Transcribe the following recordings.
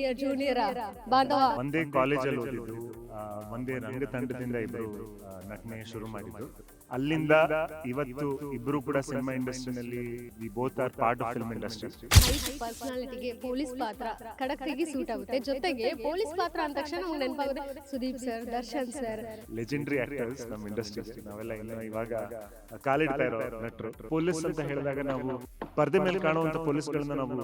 Senior junior ಬಾಂಧವ ಒಂದೇ ಕಾಲೇಜಲ್ಲಿ ಓದಿದ್ದು, ಒಂದೇ ರಂಗತಂಡದಿಂದ ಇಬ್ರು ನಟನೆ ಶುರು ಮಾಡಿದ್ದು. ಅಲ್ಲಿಂದ ಇವತ್ತು ಇಬ್ರು ಕೂಡ ಸಿನಿಮಾ ಇಂಡಸ್ಟ್ರಿನಲ್ಲಿ we both are part of film industry. ಪರ್ಸನಾಲಿಟಿಗೆ ಪೊಲೀಸ್ ಪಾತ್ರ ಕಡಕ್ಕಾಗಿ ಸೂಟ್ ಆಗುತ್ತೆ. ಜೊತೆಗೆ ಪೊಲೀಸ್ ಪಾತ್ರ ಅಂದ ತಕ್ಷಣ ನಮ್ಗೆ ನೆನಪಾಗುತ್ತೆ Sudeep sir, Darshan sir, legendary actors ನಮ್ಮ ಇಂಡಸ್ಟ್ರಿ. ನಾವೆಲ್ಲ ಇನ್ನು ಇವಾಗ ಕಾಲಿಡ್ತಾ ಇರೋ ನಟರು. ಪೊಲೀಸ್ ಅಂತ ಹೇಳಿದಾಗ ನಾವು ಪರದೆ ಮೇಲೆ ಕಾಣುವಂತ ಪೊಲೀಸ್ಗಳನ್ನ ನಾವು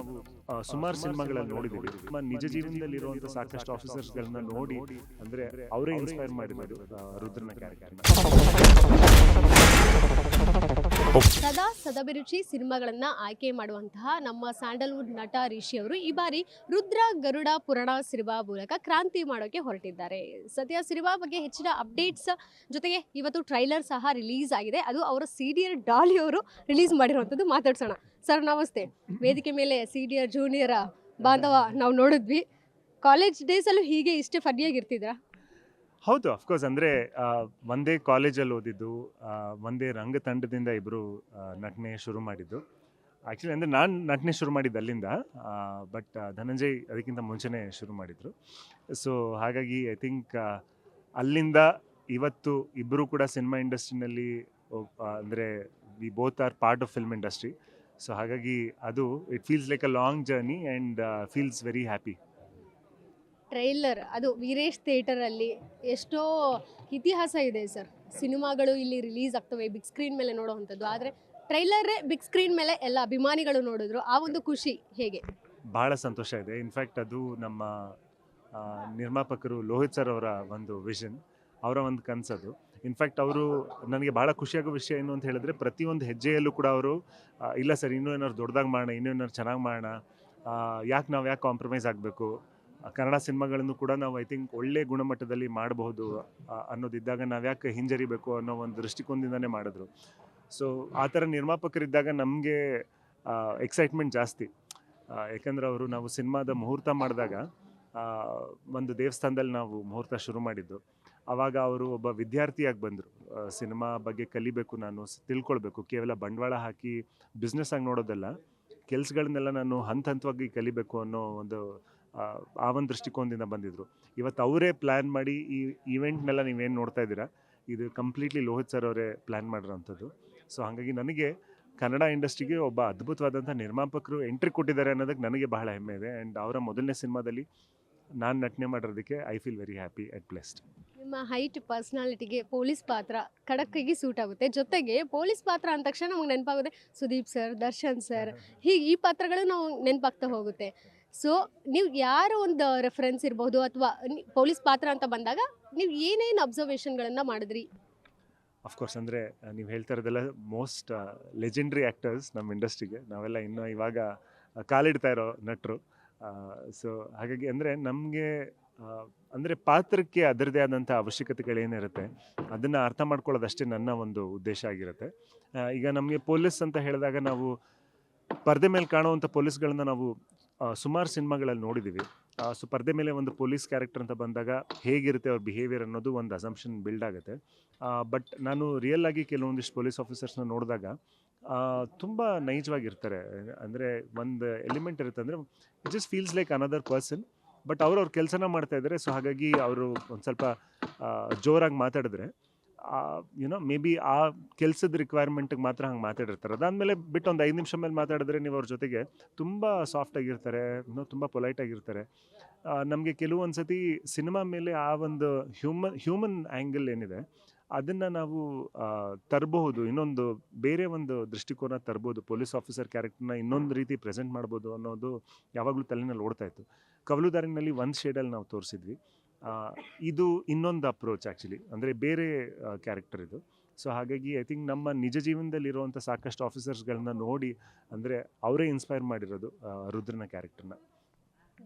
ಸುಮಾರು ಸಿನಿಮಾಗಳಲ್ಲಿ ನೋಡಿದ್ದೀವಿ. ನಮ್ಮ ನಿಜ ಜೀವನದಲ್ಲಿ ಇರುವಂತ ಸಾಕಷ್ಟು ಆಫೀಸರ್ಸ್ ಗಳನ್ನ ನೋಡಿ ಅಂದ್ರೆ ಅವರೇ ಇನ್ಸ್ಪೈರ್ ಮಾಡಿರೋದು ರುದ್ರನ ಕ್ಯಾರೆಕ್ಟರ್. ಸದಾ ಸದಭಿರುಚಿ ಸಿನಿಮಾಗಳನ್ನ ಆಯ್ಕೆ ಮಾಡುವಂತಹ ನಮ್ಮ ಸ್ಯಾಂಡಲ್ವುಡ್ ನಟ ರಿಷಿ ಅವರು ಈ ಬಾರಿ ರುದ್ರ ಗರುಡ ಪುರಾಣ ಸಿನಿಮಾ ಮೂಲಕ ಕ್ರಾಂತಿ ಮಾಡೋಕೆ ಹೊರಟಿದ್ದಾರೆ. ಸದ್ಯ ಸಿನಿಮಾ ಬಗ್ಗೆ ಹೆಚ್ಚಿನ ಅಪ್ಡೇಟ್ಸ್ ಜೊತೆಗೆ ಇವತ್ತು ಟ್ರೈಲರ್ ಸಹ ರಿಲೀಸ್ ಆಗಿದೆ. ಅದು ಅವರ ಸೀನಿಯರ್ ಡಾಲಿ ಅವರು ರಿಲೀಸ್ ಮಾಡಿರುವಂಥದ್ದು. ಮಾತಾಡ್ಸೋಣ. ಸರ್ ನಮಸ್ತೆ. ವೇದಿಕೆ ಮೇಲೆ ಸೀನಿಯರ್ ಜೂನಿಯರ್ ಬಾಂಧವ ನಾವು ನೋಡಿದ್ವಿ. ಕಾಲೇಜ್ ಡೇಸಲ್ಲೂ ಹೀಗೆ ಇಷ್ಟೇ ಫನ್ನಿಯಾಗಿರ್ತಿದ್ರಾ? ಹೌದು, ಅಫ್ಕೋರ್ಸ್. ಅಂದರೆ ಒಂದೇ ಕಾಲೇಜಲ್ಲಿ ಓದಿದ್ದು, ಒಂದೇ ರಂಗತಂಡದಿಂದ ಇಬ್ಬರು ನಟನೆ ಶುರು ಮಾಡಿದ್ದು. ಆ್ಯಕ್ಚುಲಿ ಅಂದರೆ ನಾನು ನಟನೆ ಶುರು ಮಾಡಿದ್ದು ಅಲ್ಲಿಂದ, ಬಟ್ ಧನಂಜಯ್ ಅದಕ್ಕಿಂತ ಮುಂಚೆನೇ ಶುರು ಮಾಡಿದರು. ಸೊ ಹಾಗಾಗಿ ಐ ಥಿಂಕ್ ಅಲ್ಲಿಂದ ಇವತ್ತು ಇಬ್ಬರು ಕೂಡ ಸಿನಿಮಾ ಇಂಡಸ್ಟ್ರಿನಲ್ಲಿ ಅಂದರೆ V both are part of film industry. So ಹಾಗಾಗಿ ಅದು it feels like a long journey and feels very happy. Trailer ಅದು ವೀರೇಶ್ ಥಿಯೇಟರಲ್ಲಿ ಎಷ್ಟೋ ಇತಿಹಾಸ ಇದೆ ಸರ್. ಸಿನಿಮಾಗಳು ಇಲ್ಲಿ ರಿಲೀಸ್ ಆಗ್ತವೆ ಬಿಗ್ ಸ್ಕ್ರೀನ್ ಮೇಲೆ ನೋಡೋವಂಥದ್ದು, ಆದರೆ ಟ್ರೈಲರೇ ಬಿಗ್ ಸ್ಕ್ರೀನ್ ಮೇಲೆ ಎಲ್ಲ ಅಭಿಮಾನಿಗಳು ನೋಡಿದ್ರು. ಆ ಒಂದು ಖುಷಿ ಹೇಗೆ? ಭಾಳ ಸಂತೋಷ ಇದೆ. ಇನ್ಫ್ಯಾಕ್ಟ್ ಅದು ನಮ್ಮ ನಿರ್ಮಾಪಕರು ಲೋಹಿತ್ ಸರ್ ಅವರ ಒಂದು ವಿಷನ್, ಅವರ ಒಂದು ಕನಸದು. ಇನ್ಫ್ಯಾಕ್ಟ್ ಅವರು ನನಗೆ ಭಾಳ ಖುಷಿಯಾಗೋ ವಿಷಯ ಏನು ಅಂತ ಹೇಳಿದ್ರೆ, ಪ್ರತಿಯೊಂದು ಹೆಜ್ಜೆಯಲ್ಲೂ ಕೂಡ ಅವರು ಇಲ್ಲ ಸರ್, ಇನ್ನೂ ಏನಾದ್ರು ದೊಡ್ಡದಾಗಿ ಮಾಡೋಣ, ಇನ್ನೂ ಏನಾದ್ರು ಚೆನ್ನಾಗಿ ಮಾಡೋಣ, ಯಾಕೆ ಕಾಂಪ್ರಮೈಸ್ ಆಗಬೇಕು, ಕನ್ನಡ ಸಿನಿಮಾಗಳನ್ನು ಕೂಡ ನಾವು ಐ ಥಿಂಕ್ ಒಳ್ಳೆ ಗುಣಮಟ್ಟದಲ್ಲಿ ಮಾಡಬಹುದು ಅನ್ನೋದಿದ್ದಾಗ ನಾವು ಯಾಕೆ ಹಿಂಜರಿಬೇಕು ಅನ್ನೋ ಒಂದು ದೃಷ್ಟಿಕೋನದಿಂದನೇ ಮಾಡಿದ್ರು. ಸೊ ಆ ಥರ ನಿರ್ಮಾಪಕರಿದ್ದಾಗ ನಮಗೆ ಎಕ್ಸೈಟ್ಮೆಂಟ್ ಜಾಸ್ತಿ. ಯಾಕಂದರೆ ಅವರು ನಾವು ಸಿನಿಮಾದ ಮುಹೂರ್ತ ಮಾಡಿದಾಗ ಒಂದು ದೇವಸ್ಥಾನದಲ್ಲಿ ನಾವು ಮುಹೂರ್ತ ಶುರು ಮಾಡಿದ್ದು. ಆವಾಗ ಅವರು ಒಬ್ಬ ವಿದ್ಯಾರ್ಥಿಯಾಗಿ ಬಂದರು. ಸಿನಿಮಾ ಬಗ್ಗೆ ಕಲಿಬೇಕು, ನಾನು ತಿಳ್ಕೊಳ್ಬೇಕು, ಕೇವಲ ಬಂಡವಾಳ ಹಾಕಿ ಬಿಸ್ನೆಸ್ ಆಗಿ ನೋಡೋದಲ್ಲ, ಕೆಲಸಗಳನ್ನೆಲ್ಲ ನಾನು ಹಂತವಾಗಿ ಕಲಿಬೇಕು ಅನ್ನೋ ಒಂದು ಆ ಒಂದು ದೃಷ್ಟಿಕೋನದಿಂದ ಬಂದಿದ್ದರು. ಇವತ್ತು ಅವರೇ ಪ್ಲ್ಯಾನ್ ಮಾಡಿ ಈ ಈವೆಂಟ್ನೆಲ್ಲ ನೀವೇನು ನೋಡ್ತಾ ಇದ್ದೀರಾ, ಇದು ಕಂಪ್ಲೀಟ್ಲಿ ಲೋಹಿತ್ ಸರ್ ಅವರೇ ಪ್ಲ್ಯಾನ್ ಮಾಡಿರೋಂಥದ್ದು. ಸೊ ಹಾಗಾಗಿ ನನಗೆ ಕನ್ನಡ ಇಂಡಸ್ಟ್ರಿಗೆ ಒಬ್ಬ ಅದ್ಭುತವಾದಂಥ ನಿರ್ಮಾಪಕರು ಎಂಟ್ರಿ ಕೊಟ್ಟಿದ್ದಾರೆ ಅನ್ನೋದಕ್ಕೆ ನನಗೆ ಬಹಳ ಹೆಮ್ಮೆ ಇದೆ. ಆ್ಯಂಡ್ ಅವರ ಮೊದಲನೇ ಸಿನಿಮಾದಲ್ಲಿ ನಾನು ನಟನೆ ಮಾಡಿರೋದಕ್ಕೆ I feel very happy and blessed. ನಿಮ್ಮ ಹೈಟ್ ಪರ್ಸನಾಲಿಟಿಗೆ ಪೊಲೀಸ್ ಪಾತ್ರ ಕಡಕ್ಕಾಗಿ ಸೂಟ್ ಆಗುತ್ತೆ. ಜೊತೆಗೆ ಪೊಲೀಸ್ ಪಾತ್ರ ಅಂದ ತಕ್ಷಣ ನಮಗೆ ನೆನಪಾಗುತ್ತೆ ಸುದೀಪ್ ಸರ್, ದರ್ಶನ್ ಸರ್, ಹೀಗೆ ಈ ಪಾತ್ರಗಳು ನಾವು ನೆನಪಾಗ್ತಾ ಹೋಗುತ್ತೆ. ಸೊ ನೀವು ಯಾರ ಒಂದು ರೆಫರೆನ್ಸ್ ಇರ್ಬೋದು ಅಥವಾ ಪೊಲೀಸ್ ಪಾತ್ರ ಅಂತ ಬಂದಾಗ ನೀವು ಏನೇನು ಅಬ್ಸರ್ವೇಷನ್ಗಳನ್ನು ಮಾಡಿದ್ರಿ? ಅಫ್ಕೋರ್ಸ್, ಅಂದರೆ ನೀವು ಹೇಳ್ತಾ ಇರೋದೆಲ್ಲ ಮೋಸ್ಟ್ ಲೆಜೆಂಡ್ರಿ ಆ್ಯಕ್ಟರ್ಸ್ ನಮ್ಮ ಇಂಡಸ್ಟ್ರಿಗೆ. ನಾವೆಲ್ಲ ಇನ್ನೂ ಇವಾಗ ಕಾಲಿಡ್ತಾ ಇರೋ ನಟರು. ಸೊ ಹಾಗಾಗಿ ಅಂದರೆ ನಮಗೆ ಅಂದರೆ ಪಾತ್ರಕ್ಕೆ ಅದರದೇ ಆದಂಥ ಅವಶ್ಯಕತೆಗಳೇನಿರುತ್ತೆ ಅದನ್ನು ಅರ್ಥ ಮಾಡ್ಕೊಳ್ಳೋದಷ್ಟೇ ನನ್ನ ಒಂದು ಉದ್ದೇಶ ಆಗಿರುತ್ತೆ. ಈಗ ನಮಗೆ ಪೊಲೀಸ್ ಅಂತ ಹೇಳಿದಾಗ ನಾವು ಪರದೆ ಮೇಲೆ ಕಾಣುವಂಥ ಪೊಲೀಸ್ಗಳನ್ನ ನಾವು ಸುಮಾರು ಸಿನಿಮಾಗಳಲ್ಲಿ ನೋಡಿದ್ದೀವಿ. ಸೊ ಪರದೆ ಮೇಲೆ ಒಂದು ಪೊಲೀಸ್ ಕ್ಯಾರೆಕ್ಟರ್ ಅಂತ ಬಂದಾಗ ಹೇಗಿರುತ್ತೆ ಅವ್ರ ಬಿಹೇವಿಯರ್ ಅನ್ನೋದು ಒಂದು ಅಸಂಪ್ಷನ್ ಬಿಲ್ಡ್ ಆಗುತ್ತೆ. ಬಟ್ ನಾನು ರಿಯಲ್ ಆಗಿ ಕೆಲವೊಂದಿಷ್ಟು ಪೊಲೀಸ್ ಆಫೀಸರ್ಸ್ನ ನೋಡಿದಾಗ ತುಂಬ ನೈಜವಾಗಿರ್ತಾರೆ. ಅಂದರೆ ಒಂದು ಎಲಿಮೆಂಟ್ ಇರುತ್ತೆ, ಅಂದರೆ it just feels like another person, but ಅವ್ರ ಕೆಲಸನ ಮಾಡ್ತಾ ಇದ್ದಾರೆ. ಸೊ ಹಾಗಾಗಿ ಅವರು ಒಂದು ಸ್ವಲ್ಪ ಜೋರಾಗಿ ಮಾತಾಡಿದ್ರೆ ಯುನೋ ಮೇ ಬಿ ಆ ಕೆಲಸದ ರಿಕ್ವೈರ್ಮೆಂಟಿಗೆ ಮಾತ್ರ ಹಂಗೆ ಮಾತಾಡಿರ್ತಾರೆ. ಅದಾದಮೇಲೆ ಬಿಟ್ಟು ಒಂದು 5 ನಿಮಿಷ ಮೇಲೆ ಮಾತಾಡಿದ್ರೆ ನೀವು ಅವ್ರ ಜೊತೆಗೆ ತುಂಬ ಸಾಫ್ಟಾಗಿರ್ತಾರೆ, ತುಂಬ ಪೊಲೈಟಾಗಿರ್ತಾರೆ. ನಮಗೆ ಕೆಲವೊಂದು ಸತಿ ಸಿನಿಮಾ ಮೇಲೆ ಆ ಒಂದು ಹ್ಯೂಮನ್ ಆ್ಯಂಗಲ್ ಏನಿದೆ ಅದನ್ನು ನಾವು ತರಬಹುದು, ಇನ್ನೊಂದು ಬೇರೆ ಒಂದು ದೃಷ್ಟಿಕೋನ ತರ್ಬೋದು, ಪೊಲೀಸ್ ಆಫೀಸರ್ ಕ್ಯಾರೆಕ್ಟರ್ನ ಇನ್ನೊಂದು ರೀತಿ ಪ್ರೆಸೆಂಟ್ ಮಾಡ್ಬೋದು ಅನ್ನೋದು ಯಾವಾಗಲೂ ತಲೆನಲ್ಲಿ ಓಡ್ತಾ ಇತ್ತು. ಕವಲುದಾರಿನಲ್ಲಿ ಒಂದು ಶೇಡಲ್ಲಿ ನಾವು ತೋರಿಸಿದ್ವಿ. ಇದು ಇನ್ನೊಂದು ಅಪ್ರೋಚ್ ಆ್ಯಕ್ಚುಲಿ, ಅಂದರೆ ಬೇರೆ ಕ್ಯಾರೆಕ್ಟರ್ ಇದು. ಸೊ ಹಾಗಾಗಿ ಐ ಥಿಂಕ್ ನಮ್ಮ ನಿಜ ಜೀವನದಲ್ಲಿರುವಂಥ ಸಾಕಷ್ಟು ಆಫೀಸರ್ಸ್ಗಳನ್ನ ನೋಡಿ ಅಂದರೆ ಅವರೇ ಇನ್ಸ್ಪೈರ್ ಮಾಡಿರೋದು ರುದ್ರನ ಕ್ಯಾರೆಕ್ಟರ್ನ.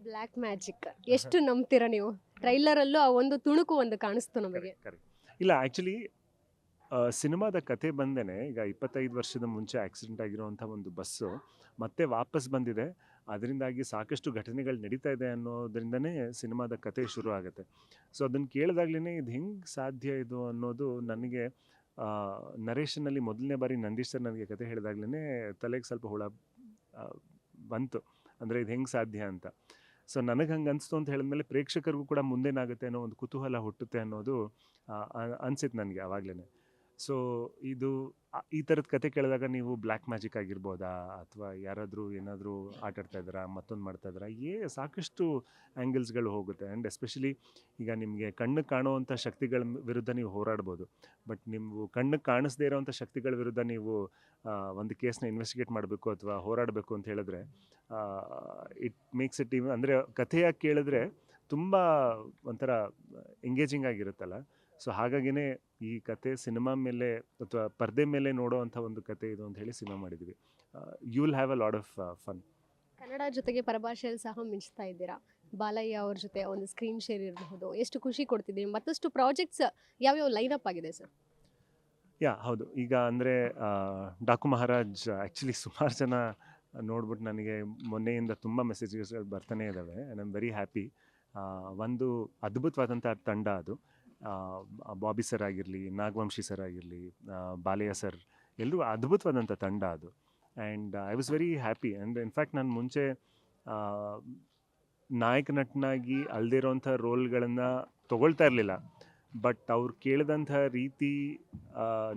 ಬ್ಲ್ಯಾಕ್ ಮ್ಯಾಜಿಕ್ ಎಷ್ಟು ನಂಬ್ತೀರಾ ನೀವು? ಟ್ರೈಲರಲ್ಲೂ ಆ ಒಂದು ತುಣುಕು ಒಂದು ಕಾಣಿಸ್ತು ನಮಗೆ. ಕರೆಕ್ಟ್. ಇಲ್ಲ, ಆ್ಯಕ್ಚುಲಿ ಸಿನಿಮಾದ ಕತೆ ಬಂದೇ ಈಗ 25 ವರ್ಷದ ಮುಂಚೆ ಆಕ್ಸಿಡೆಂಟ್ ಆಗಿರುವಂಥ ಒಂದು ಬಸ್ಸು ಮತ್ತೆ ವಾಪಸ್ ಬಂದಿದೆ, ಅದರಿಂದಾಗಿ ಸಾಕಷ್ಟು ಘಟನೆಗಳು ನಡೀತಾ ಇದೆ ಅನ್ನೋದ್ರಿಂದನೇ ಸಿನಿಮಾದ ಕತೆ ಶುರು ಆಗುತ್ತೆ. ಸೊ ಅದನ್ನು ಕೇಳಿದಾಗ್ಲೇ ಇದು ಹೆಂಗೆ ಸಾಧ್ಯ ಇದು ಅನ್ನೋದು ನನಗೆ ನರೇಶನಲ್ಲಿ ಮೊದಲನೇ ಬಾರಿ ನಂದೀಶ್ ಸರ್ ನನಗೆ ಕತೆ ಹೇಳಿದಾಗ್ಲೇ ತಲೆಗೆ ಸ್ವಲ್ಪ ಹುಳ ಬಂತು. ಅಂದರೆ ಇದು ಹೆಂಗೆ ಸಾಧ್ಯ ಅಂತ. ಸೊ ನನಗೆ ಹಂಗೆ ಅನಿಸ್ತು ಅಂತ ಹೇಳಿದ್ಮೇಲೆ ಪ್ರೇಕ್ಷಕರಿಗೂ ಕೂಡ ಮುಂದೇನಾಗುತ್ತೆ ಅನ್ನೋ ಒಂದು ಕುತೂಹಲ ಹುಟ್ಟುತ್ತೆ ಅನ್ನೋದು ಅನಿಸಿತ್ತು ನನಗೆ ಆವಾಗಲೇ. ಸೊ ಇದು ಈ ಥರದ ಕತೆ ಕೇಳಿದಾಗ ನೀವು ಬ್ಲ್ಯಾಕ್ ಮ್ಯಾಜಿಕ್ ಆಗಿರ್ಬೋದಾ, ಅಥವಾ ಯಾರಾದರೂ ಏನಾದರೂ ಆಟಾಡ್ತಾ ಇದ್ದಾರಾ, ಮತ್ತೊಂದು ಮಾಡ್ತಾ ಇದ್ದಾರಾ, ಸಾಕಷ್ಟು ಆ್ಯಂಗಲ್ಸ್ಗಳು ಹೋಗುತ್ತೆ. ಆ್ಯಂಡ್ ಎಸ್ಪೆಷಲಿ ಈಗ ನಿಮಗೆ ಕಣ್ಣಿಗೆ ಕಾಣುವಂಥ ಶಕ್ತಿಗಳ ವಿರುದ್ಧ ನೀವು ಹೋರಾಡ್ಬೋದು. ಬಟ್ ನೀವು ಕಣ್ಣಿಗೆ ಕಾಣಿಸ್ದೇ ಇರೋವಂಥ ಶಕ್ತಿಗಳ ವಿರುದ್ಧ ನೀವು ಒಂದು ಕೇಸ್ನ ಇನ್ವೆಸ್ಟಿಗೇಟ್ ಮಾಡಬೇಕು ಅಥವಾ ಹೋರಾಡಬೇಕು ಅಂತ ಹೇಳಿದ್ರೆ ಇಟ್ ಮೇಕ್ಸ್ ಇಟ್ ಈವನ್, ಅಂದರೆ ಕಥೆಯಾಗಿ ಕೇಳಿದ್ರೆ ತುಂಬ ಒಂಥರ ಎಂಗೇಜಿಂಗ್ ಆಗಿರುತ್ತಲ್ಲ. ಸೊ ಹಾಗಾಗಿನೇ ಈ ಕತೆ ಸಿನಿಮಾ ಮೇಲೆ ಅಥವಾ ಪರ್ದೆ ಮೇಲೆ ನೋಡೋವಂಥ ಒಂದು ಕತೆ ಇದು ಅಂತ ಹೇಳಿ ಸಿನಿಮಾ ಮಾಡಿದ್ವಿ. You will have a lot of fun. Kannada ಜೊತೆಗೆ ಪರಭಾಷೆಯಲ್ಲಿ ಸಹ ಮಿಂಚ್ತಾ ಇದ್ದೀರಾ. ಬಾಲಯ್ಯ ಅವ್ರ ಜೊತೆ ಒಂದು ಸ್ಕ್ರೀನ್ ಶೇರ್ ಇರಬಹುದು, ಎಷ್ಟು ಖುಷಿ ಕೊಡ್ತಿದ್ದೀವಿ. ಮತ್ತಷ್ಟು ಪ್ರಾಜೆಕ್ಟ್ಸ್ ಯಾವ್ಯಾವ ಲೈನಪ್ ಆಗಿದೆ ಸರ್? ಹೌದು. ಈಗ ಅಂದರೆ ಡಾಕು ಮಹಾರಾಜ್ ಆ್ಯಕ್ಚುಲಿ ಸುಮಾರು ಜನ ನೋಡ್ಬಿಟ್ಟು ನನಗೆ ಮೊನ್ನೆಯಿಂದ ತುಂಬ ಮೆಸೇಜಸ್ಗಳು ಬರ್ತಾನೆ ಇದ್ದಾವೆ. And I am very happy. ಒಂದು ಅದ್ಭುತವಾದಂಥ ತಂಡ ಅದು. ಬಾಬಿ ಸರ್ ಆಗಿರಲಿ, ನಾಗವಂಶಿ ಸರ್ ಆಗಿರಲಿ, ಬಾಲಯ್ಯ ಸರ್, ಎಲ್ಲರೂ ಅದ್ಭುತವಾದಂಥ ತಂಡ ಅದು. And I was very happy. And in fact ನಾನು ಮುಂಚೆ ನಾಯಕ ನಟನಾಗಿ ಅಲ್ಲದೇ ಇರೋವಂಥ ರೋಲ್ಗಳನ್ನು ತೊಗೊಳ್ತಾ ಇರಲಿಲ್ಲ. ಬಟ್ ಅವ್ರು ಕೇಳಿದಂಥ ರೀತಿ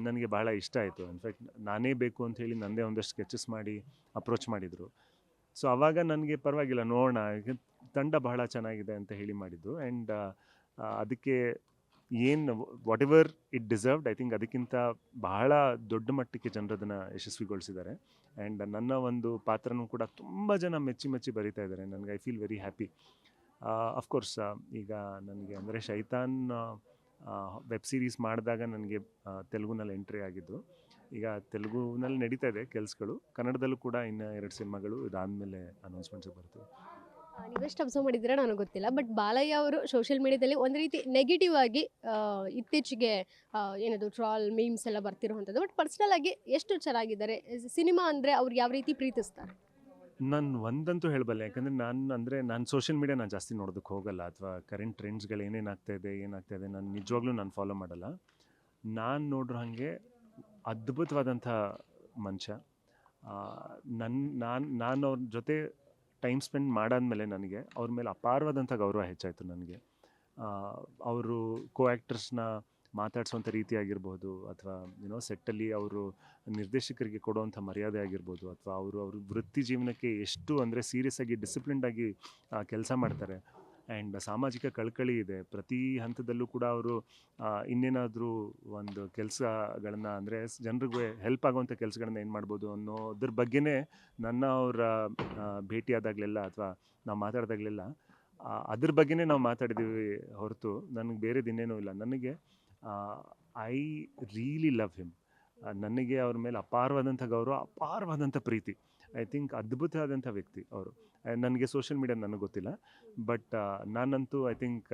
ನನಗೆ ಬಹಳ ಇಷ್ಟ ಆಯಿತು. ಇನ್ಫ್ಯಾಕ್ಟ್ ನಾನೇ ಬೇಕು ಅಂತ ಹೇಳಿ ನನ್ನದೇ ಒಂದಷ್ಟು ಸ್ಕೆಚಸ್ ಮಾಡಿ ಅಪ್ರೋಚ್ ಮಾಡಿದರು. ಸೊ ಆವಾಗ ನನಗೆ ಪರವಾಗಿಲ್ಲ, ನೋಡೋಣ, ತಂಡ ಬಹಳ ಚೆನ್ನಾಗಿದೆ ಅಂತ ಹೇಳಿ ಮಾಡಿದ್ದು. ಆ್ಯಂಡ್ ಅದಕ್ಕೆ ಏನು what ever it deserved, I think ಅದಕ್ಕಿಂತ ಬಹಳ ದೊಡ್ಡ ಮಟ್ಟಕ್ಕೆ ಜನರು ಅದನ್ನು ಯಶಸ್ವಿಗೊಳಿಸಿದ್ದಾರೆ. ಆ್ಯಂಡ್ ನನ್ನ ಒಂದು ಪಾತ್ರನೂ ಕೂಡ ತುಂಬ ಜನ ಮೆಚ್ಚಿ ಮೆಚ್ಚಿ ಬರೀತಾ ಇದ್ದಾರೆ. ನನಗೆ I feel very happy. Of course ಈಗ ನನಗೆ ಅಂದರೆ ಶೈತಾನ್ ವೆಬ್ ಸೀರೀಸ್ ಮಾಡಿದಾಗ ನನಗೆ ತೆಲುಗುನಲ್ಲಿ ಎಂಟ್ರಿ ಆಗಿದ್ದು. ಈಗ ತೆಲುಗುನಲ್ಲಿ ನಡೀತಾ ಇದೆ ಕೆಲಸಗಳು. ಕನ್ನಡದಲ್ಲೂ ಕೂಡ ಇನ್ನು 2 ಸಿನಿಮಾಗಳು ಇದಾದಮೇಲೆ ಅನೌನ್ಸ್ಮೆಂಟ್ಸ್ ಬರ್ತವೆ. ನೀವೆಷ್ಟು ಅಬ್ಸರ್ವ್ ಮಾಡಿದ್ದೀರಾ ನನಗೆ ಗೊತ್ತಿಲ್ಲ. ಬಟ್ ಬಾಲಯ್ಯ ಅವರು ಸೋಷಿಯಲ್ ಮೀಡಿಯಾದಲ್ಲಿ ಒಂದು ರೀತಿ ನೆಗೆಟಿವ್ ಆಗಿ ಇತ್ತೀಚೆಗೆ ಏನದು ಟ್ರಾಲ್ ಮೀಮ್ಸ್ ಎಲ್ಲ ಬರ್ತಿರುವಂಥದ್ದು. ಬಟ್ ಪರ್ಸ್ನಲ್ ಆಗಿ ಎಷ್ಟು ಚೆನ್ನಾಗಿದ್ದಾರೆ. ಸಿನಿಮಾ ಅಂದರೆ ಅವ್ರು ಯಾವ ರೀತಿ ಪ್ರೀತಿಸ್ತಾರೆ? ನಾನು ಒಂದಂತೂ ಹೇಳಬಲ್ಲೆ, ಯಾಕಂದರೆ ನಾನು ಸೋಷಿಯಲ್ ಮೀಡಿಯಾ ನಾನು ಜಾಸ್ತಿ ನೋಡೋದಕ್ಕೆ ಹೋಗಲ್ಲ, ಅಥವಾ ಕರೆಂಟ್ ಟ್ರೆಂಡ್ಸ್ಗಳು ಏನಾಗ್ತಾಯಿದೆ ನಾನು ನಿಜವಾಗ್ಲೂ ನಾನು ಫಾಲೋ ಮಾಡಲ್ಲ. ನಾನು ನೋಡ್ರೋ ಹಾಗೆ ಅದ್ಭುತವಾದಂಥ ಮನುಷ್ಯ. ನಾನು ಅವ್ರ ಜೊತೆ ಟೈಮ್ ಸ್ಪೆಂಡ್ ಮಾಡಾದ್ಮೇಲೆ ನನಗೆ ಅವ್ರ ಮೇಲೆ ಅಪಾರವಾದಂಥ ಗೌರವ ಹೆಚ್ಚಾಯಿತು ನನಗೆ. ಅವರು ಕೋ ಆ್ಯಕ್ಟರ್ಸ್ನ ಮಾತಾಡಿಸೋಂಥ ರೀತಿ ಆಗಿರ್ಬೋದು, ಅಥವಾ ಸೆಟ್ಟಲ್ಲಿ ಅವರು ನಿರ್ದೇಶಕರಿಗೆ ಕೊಡುವಂಥ ಮರ್ಯಾದೆ ಆಗಿರ್ಬೋದು, ಅಥವಾ ಅವ್ರ ವೃತ್ತಿ ಜೀವನಕ್ಕೆ ಎಷ್ಟು ಅಂದರೆ ಸೀರಿಯಸ್ ಆಗಿ ಡಿಸಿಪ್ಲಿನ್ಡಾಗಿ ಕೆಲಸ ಮಾಡ್ತಾರೆ. ಆ್ಯಂಡ್ ಸಾಮಾಜಿಕ ಕಳಕಳಿ ಇದೆ ಪ್ರತಿ ಹಂತದಲ್ಲೂ ಕೂಡ. ಅವರು ಇನ್ನೇನಾದರೂ ಒಂದು ಕೆಲಸಗಳನ್ನು, ಅಂದರೆ ಜನರಿಗೆ ಹೆಲ್ಪ್ ಆಗುವಂಥ ಕೆಲಸಗಳನ್ನ ಏನು ಮಾಡ್ಬೋದು ಅನ್ನೋದ್ರ ಬಗ್ಗೆನೇ ಅವರ ಭೇಟಿಯಾದಾಗಲೆಲ್ಲ ಅಥವಾ ನಾವು ಮಾತಾಡಿದಾಗಲೆಲ್ಲ ಅದ್ರ ಬಗ್ಗೆನೇ ನಾವು ಮಾತಾಡಿದ್ದೀವಿ ಹೊರತು ನನಗೆ ಬೇರೆದು ಇನ್ನೇನೂ ಇಲ್ಲ. ನನಗೆ ಐ ರಿಯಲಿ ಲವ್ ಹಿಮ್. ನನಗೆ ಅವ್ರ ಮೇಲೆ ಅಪಾರವಾದಂಥ ಗೌರವ, ಅಪಾರವಾದಂಥ ಪ್ರೀತಿ. ಐ ಥಿಂಕ್ ಅದ್ಭುತವಾದಂಥ ವ್ಯಕ್ತಿ ಅವರು. ನನಗೆ ಸೋಷಿಯಲ್ ಮೀಡಿಯಾ ನನಗೆ ಗೊತ್ತಿಲ್ಲ, ಬಟ್ ನಾನಂತೂ ಐ ಥಿಂಕ್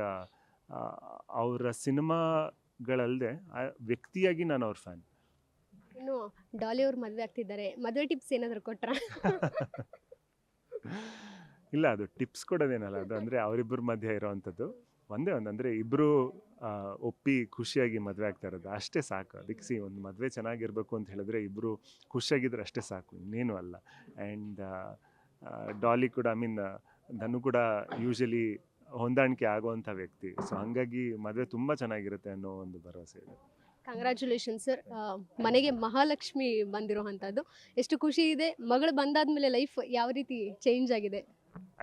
ಅವರ ಸಿನಿಮಾಗಳಲ್ಲದೆ ವ್ಯಕ್ತಿಯಾಗಿ ನಾನು ಅವ್ರ ಫ್ಯಾನ್. ಇನ್ನು ಡಾಲಿ ಅವ್ರು ಮದುವೆ ಆಗ್ತಿದ್ದಾರೆ, ಮದುವೆ ಟಿಪ್ಸ್ ಏನಾದರೂ ಕೊಟ್ರಾ? ಇಲ್ಲ, ಅದು ಟಿಪ್ಸ್ ಕೊಡೋದೇನಲ್ಲ, ಅದು ಅಂದರೆ ಅವರಿಬ್ಬರ ಮಧ್ಯೆ ಇರೋವಂಥದ್ದು ಒಂದೇ ಅಂದರೆ ಇಬ್ಬರು ಒಪ್ಪಿ ಖುಷಿಯಾಗಿ ಮದುವೆ ಆಗ್ತಾ ಇರೋದು ಅಷ್ಟೇ ಸಾಕು. ಅದಕ್ಕೆ ಒಂದು ಮದುವೆ ಚೆನ್ನಾಗಿರಬೇಕು ಅಂತ ಹೇಳಿದ್ರೆ ಇಬ್ಬರು ಖುಷಿಯಾಗಿದ್ರೆ ಅಷ್ಟೇ ಸಾಕು, ಇನ್ನೇನು ಅಲ್ಲ. ಆ್ಯಂಡ್ ಡಾಲಿ ಕೂಡ ನಾನು ಕೂಡ ಯೂಶಲಿ ಹೊಂದಾಣಿಕೆ ಆಗುವಂಥ ವ್ಯಕ್ತಿ. ಸೊ ಹಾಗಾಗಿ ಮದುವೆ ತುಂಬ ಚೆನ್ನಾಗಿರುತ್ತೆ ಅನ್ನೋ ಒಂದು ಭರವಸೆ ಇದೆ. Congratulation sir. ಮನೆಗೆ ಮಹಾಲಕ್ಷ್ಮಿ ಬಂದಿರೋವಂಥದ್ದು ಎಷ್ಟು ಖುಷಿ ಇದೆ. ಮಗಳು ಬಂದಾದ್ಮೇಲೆ ಲೈಫ್ ಯಾವ ರೀತಿ ಚೇಂಜ್ ಆಗಿದೆ?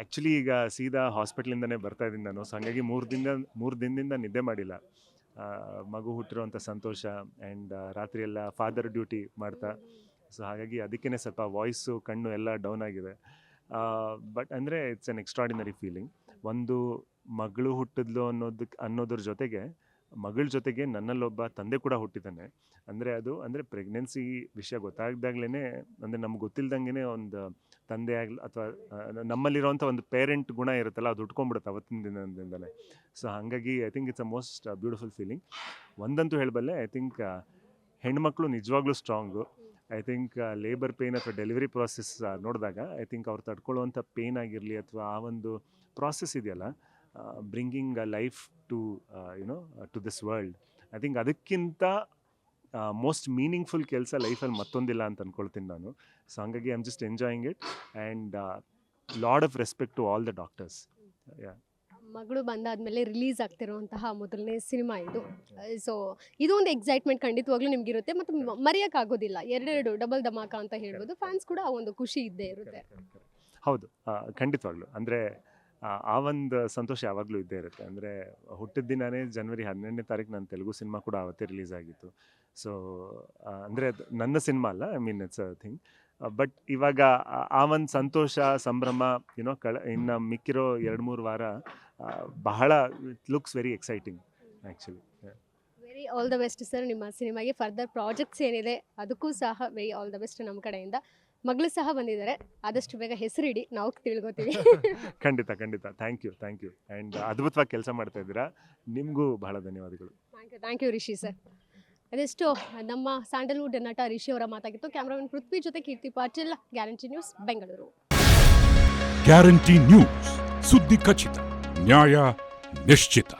ಆ್ಯಕ್ಚುಲಿ ಈಗ ಸೀದಾ ಹಾಸ್ಪಿಟ್ಲಿಂದನೇ ಬರ್ತಾ ಇದ್ದೀನಿ ನಾನು. ಸೊ ಹಾಗಾಗಿ 3 ದಿನದಿಂದ ನಿದ್ದೆ ಮಾಡಿಲ್ಲ. ಮಗು ಹುಟ್ಟಿರೋವಂಥ ಸಂತೋಷ, ಆ್ಯಂಡ್ ರಾತ್ರಿ ಎಲ್ಲ ಫಾದರ್ ಡ್ಯೂಟಿ ಮಾಡ್ತಾ. ಸೊ ಹಾಗಾಗಿ ಅದಕ್ಕೇ ಸ್ವಲ್ಪ ವಾಯ್ಸು, ಕಣ್ಣು ಎಲ್ಲ ಡೌನ್ ಆಗಿದೆ. ಬಟ್ ಅಂದರೆ ಇಟ್ಸ್ ಎನ್ ಎಕ್ಸ್ಟ್ರಾಡಿನರಿ ಫೀಲಿಂಗ್. ಒಂದು ಮಗಳು ಹುಟ್ಟಿದ್ಲು ಅನ್ನೋದ್ರ ಜೊತೆಗೆ, ಮಗಳ ಜೊತೆಗೆ ನನ್ನಲ್ಲೊಬ್ಬ ತಂದೆ ಕೂಡ ಹುಟ್ಟಿದ್ದಾನೆ. ಅಂದರೆ ಪ್ರೆಗ್ನೆನ್ಸಿ ವಿಷಯ ಗೊತ್ತಾಗ್ದಾಗ್ಲೇ, ಅಂದರೆ ನಮ್ಗೆ ಗೊತ್ತಿಲ್ದಂಗೆ ಒಂದು ತಂದೆ ಆಗಲಿ ಅಥವಾ ನಮ್ಮಲ್ಲಿರೋವಂಥ ಒಂದು ಪೇರೆಂಟ್ ಗುಣ ಇರುತ್ತಲ್ಲ, ಅದು ಉಟ್ಕೊಂಡ್ಬಿಡುತ್ತೆ ಅವತ್ತಿನ ದಿನದಿಂದಲೇ. ಸೊ ಹಾಗಾಗಿ I think it's a most beautiful feeling. ಒಂದಂತೂ ಹೇಳಬಲ್ಲೆ, ಐ ಥಿಂಕ್ ಹೆಣ್ಮಕ್ಳು ನಿಜವಾಗ್ಲೂ strong. I think labour pain ಅಥವಾ ಡೆಲಿವರಿ ಪ್ರಾಸೆಸ್ ನೋಡಿದಾಗ ಐ ಥಿಂಕ್ ಅವ್ರು ತಡ್ಕೊಳ್ಳುವಂಥ ಪೇಯ್ನ್ ಆಗಿರಲಿ ಅಥವಾ ಆ ಒಂದು ಪ್ರಾಸೆಸ್ ಇದೆಯಲ್ಲ, bringing a life to this world, I think ಅದಕ್ಕಿಂತ ಮೋಸ್ಟ್ ಮೀನಿಂಗ್ಫುಲ್ ಕೆಲಸ ಲೈಫಲ್ಲಿ ಮತ್ತೊಂದಿಲ್ಲ ಅಂತ ಅಂದ್ಕೊಳ್ತೀನಿ ನಾನು. ಸೊ ಹಾಗಾಗಿ I am just enjoying it, and lot of respect to all the doctors. ಮಗಳು ಬಂದಾದ್ಮೇಲೆ ರಿಲೀಸ್ ಆಗ್ತಿರುವಂತಹ ಮೊದಲನೇ ಸಿನಿಮಾ ಇದು. ಸೊ ಇದು ಒಂದು ಎಕ್ಸೈಟ್ಮೆಂಟ್ ಖಂಡಿತವಾಗ್ಲೂ ನಿಮ್ಗಿರುತ್ತೆ ಮತ್ತು ಮರೆಯೋಕ್ಕಾಗೋದಿಲ್ಲ. ಎರಡೆರಡು ಡಬಲ್ ಧಮಾಕ ಅಂತ ಹೇಳ್ಬೋದು. ಫ್ಯಾನ್ಸ್ ಕೂಡ ಆ ಒಂದು ಖುಷಿ ಇದ್ದೇ ಇರುತ್ತೆ. ಹೌದು, ಖಂಡಿತವಾಗ್ಲು ಅಂದರೆ ಆ ಒಂದು ಸಂತೋಷ ಯಾವಾಗಲೂ ಇದ್ದೇ ಇರುತ್ತೆ. ಅಂದರೆ ಹುಟ್ಟಿದ ದಿನವೇ ಜನವರಿ 12ನೇ ತಾರೀಕು ನನ್ನ ತೆಲುಗು ಸಿನಿಮಾ ಕೂಡ ಅವತ್ತೇ ರಿಲೀಸ್ ಆಗಿತ್ತು. ಸೊ ಅಂದರೆ ಅದು ನನ್ನ ಸಿನಿಮಾ ಅಲ್ಲ, I mean it's a thing. But ಇವಾಗ ಆ ಒಂದು ಸಂತೋಷ ಸಂಭ್ರಮ ಇನ್ನು ಮಿಕ್ಕಿರೋ 2-3 ವಾರ ಬಹಳ it looks very exciting actually. Very all the best sir. ನಿಮ್ಮ ಸಿನಿಮಾಗೆ ಫರ್ದರ್ ಪ್ರಾಜೆಕ್ಟ್ಸ್ ಏನಿದೆ ಅದಕ್ಕೂ ಸಹ ವೆರಿ ಆಲ್ ದ ಬೆಸ್ಟ್ ನಮ್ಮ ಕಡೆಯಿಂದ. ಮಗಳು ಸಹ ಬಂದಿದ್ದಾರೆ, ಆದಷ್ಟು ಬೇಗ ಹೆಸರಿಡಿ, ನಾವು ತಿಳ್ಕೊತೀವಿ. ಖಂಡಿತ ಥ್ಯಾಂಕ್ ಯು ಆ್ಯಂಡ್ ಅದ್ಭುತವಾಗಿ ಕೆಲಸ ಮಾಡ್ತಾ ಇದ್ದೀರಾ. ನಿಮಗೂ ಬಹಳ ಧನ್ಯವಾದಗಳು. Thank you Rishi sir. ಅದೆಷ್ಟು ನಮ್ಮ ಸ್ಯಾಂಡಲ್ವುಡ್ ನಟ ರಿಷಿ ಅವರ ಮಾತಾಗಿತ್ತು. ಕ್ಯಾಮ್ರಾಮನ್ ಪೃಥ್ವಿ ಜೊತೆ Keerthi Patil, Guarantee News, Bengaluru. Guarantee News, ಸುದ್ದಿ ಖಚಿತ, ನ್ಯಾಯ ನಿಶ್ಚಿತ.